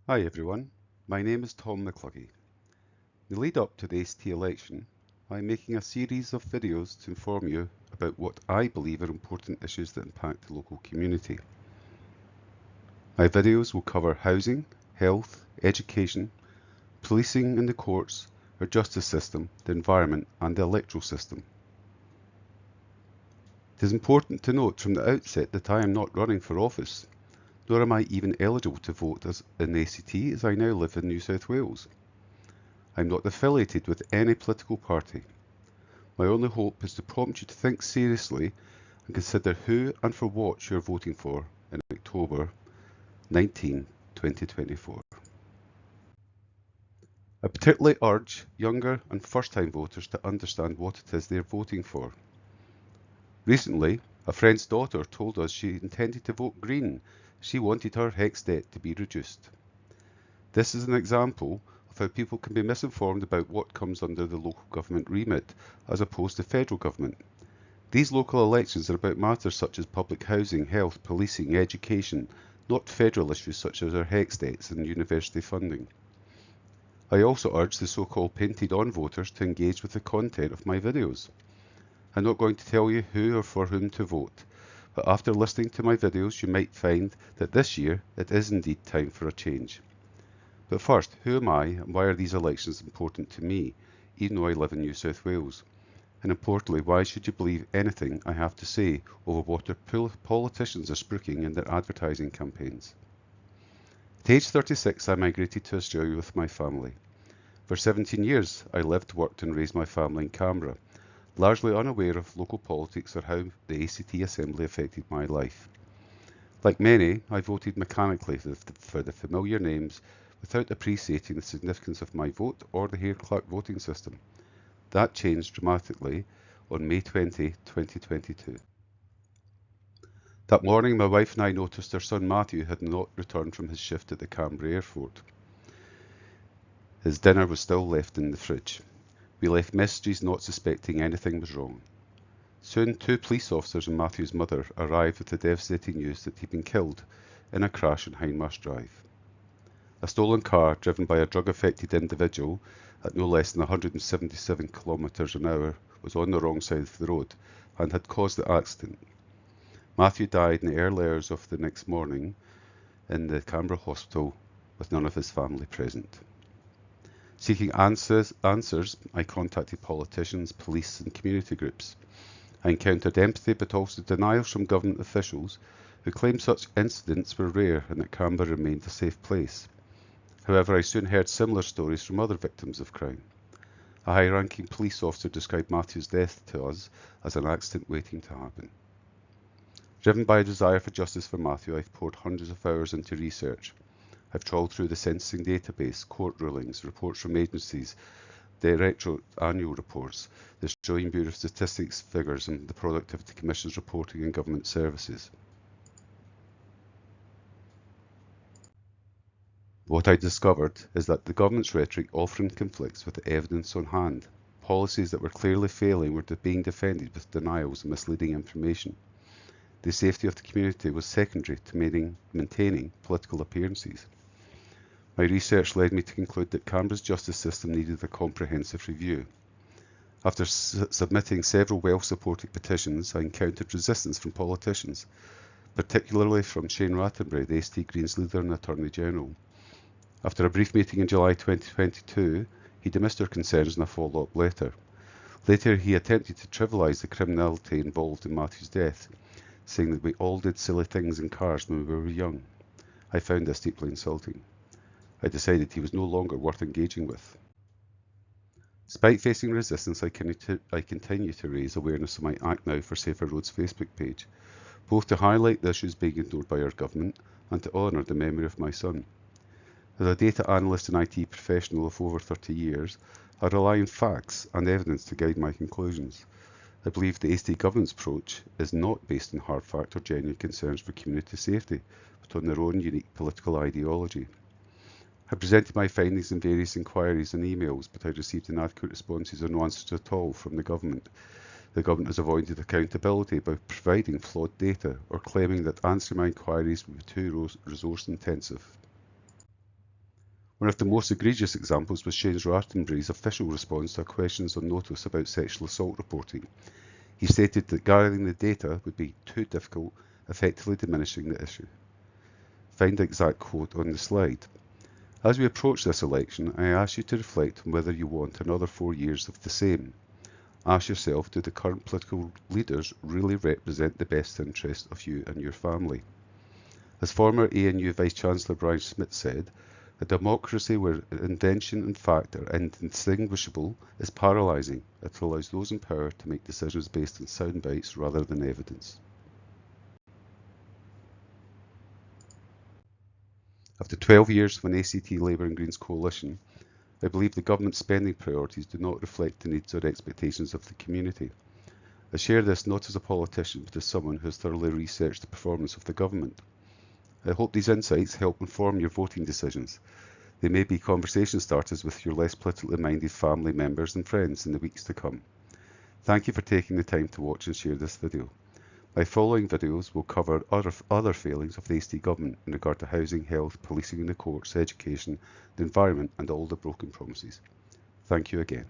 Hi everyone, my name is Tom McCluggey. In the lead up to the ACT election, I'm making a series of videos to inform you about what I believe are important issues that impact the local community. My videos will cover housing, health, education, policing and the courts, our justice system, the environment and the electoral system. It is important to note from the outset that I am not running for office, nor am I even eligible to vote in the ACT as I now live in New South Wales. I'm not affiliated with any political party. My only hope is to prompt you to think seriously and consider who and for what you're voting for in October 19, 2024. I particularly urge younger and first-time voters to understand what it is they're voting for. Recently, a friend's daughter told us she intended to vote Green. She wanted her HECS debt to be reduced. This is an example of how people can be misinformed about what comes under the local government remit as opposed to federal government. These local elections are about matters such as public housing, health, policing, education, not federal issues such as our HECS debts and university funding. I also urge the so-called painted on voters to engage with the content of my videos. I'm not going to tell you who or for whom to vote, but after listening to my videos you might find that this year it is indeed time for a change. But first, who am I and why are these elections important to me, even though I live in New South Wales? And importantly, why should you believe anything I have to say over what our politicians are spruiking in their advertising campaigns? At age 36, I migrated to Australia with my family. For 17 years, I lived, worked and raised my family in Canberra, largely unaware of local politics or how the ACT Assembly affected my life. Like many, I voted mechanically for the familiar names without appreciating the significance of my vote or the Hare-Clark voting system. That changed dramatically on May 20, 2022. That morning, my wife and I noticed our son Matthew had not returned from his shift at the Canberra airport. His dinner was still left in the fridge. We left messages not suspecting anything was wrong. Soon, two police officers and Matthew's mother arrived with the devastating news that he'd been killed in a crash on Hindmarsh Drive. A stolen car driven by a drug-affected individual at no less than 177 kilometres an hour was on the wrong side of the road and had caused the accident. Matthew died in the early hours of the next morning in the Canberra hospital with none of his family present. Seeking answers, I contacted politicians, police and community groups. I encountered empathy but also denials from government officials who claimed such incidents were rare and that Canberra remained a safe place. However, I soon heard similar stories from other victims of crime. A high-ranking police officer described Matthew's death to us as an accident waiting to happen. Driven by a desire for justice for Matthew, I've poured hundreds of hours into research. I've trawled through the sentencing database, court rulings, reports from agencies, directorate annual reports, the Australian Bureau of Statistics figures and the Productivity Commission's reporting in government services. What I discovered is that the government's rhetoric often conflicts with the evidence on hand. Policies that were clearly failing were being defended with denials and misleading information. The safety of the community was secondary to maintaining political appearances. My research led me to conclude that Canberra's justice system needed a comprehensive review. After submitting several well-supported petitions, I encountered resistance from politicians, particularly from Shane Rattenbury, the ACT Greens leader and Attorney General. After a brief meeting in July 2022, he dismissed our concerns in a follow-up letter. Later, he attempted to trivialise the criminality involved in Matthew's death, saying that we all did silly things in cars when we were young. I found this deeply insulting. I decided he was no longer worth engaging with. Despite facing resistance, I continue to raise awareness of my Act Now for Safer Roads Facebook page, both to highlight the issues being ignored by our government and to honour the memory of my son. As a data analyst and IT professional of over 30 years, I rely on facts and evidence to guide my conclusions. I believe the ACT government's approach is not based on hard fact or genuine concerns for community safety, but on their own unique political ideology. I presented my findings in various inquiries and emails, but I received inadequate responses or no answers at all from the government. The government has avoided accountability by providing flawed data or claiming that answering my inquiries would be too resource intensive. One of the most egregious examples was Shane Rattenbury's official response to questions on notice about sexual assault reporting. He stated that gathering the data would be too difficult, effectively diminishing the issue. Find the exact quote on the slide. As we approach this election, I ask you to reflect on whether you want another 4 years of the same. Ask yourself, do the current political leaders really represent the best interest of you and your family? As former ANU Vice-Chancellor Brian Schmidt said, a democracy where intention and fact are indistinguishable is paralysing. It allows those in power to make decisions based on sound bites rather than evidence. After 12 years of an ACT Labour and Greens coalition, I believe the government's spending priorities do not reflect the needs or expectations of the community. I share this not as a politician, but as someone who has thoroughly researched the performance of the government. I hope these insights help inform your voting decisions. They may be conversation starters with your less politically minded family members and friends in the weeks to come. Thank you for taking the time to watch and share this video. My following videos will cover other failings of the ACT government in regard to housing, health, policing in the courts, education, the environment and all the broken promises. Thank you again.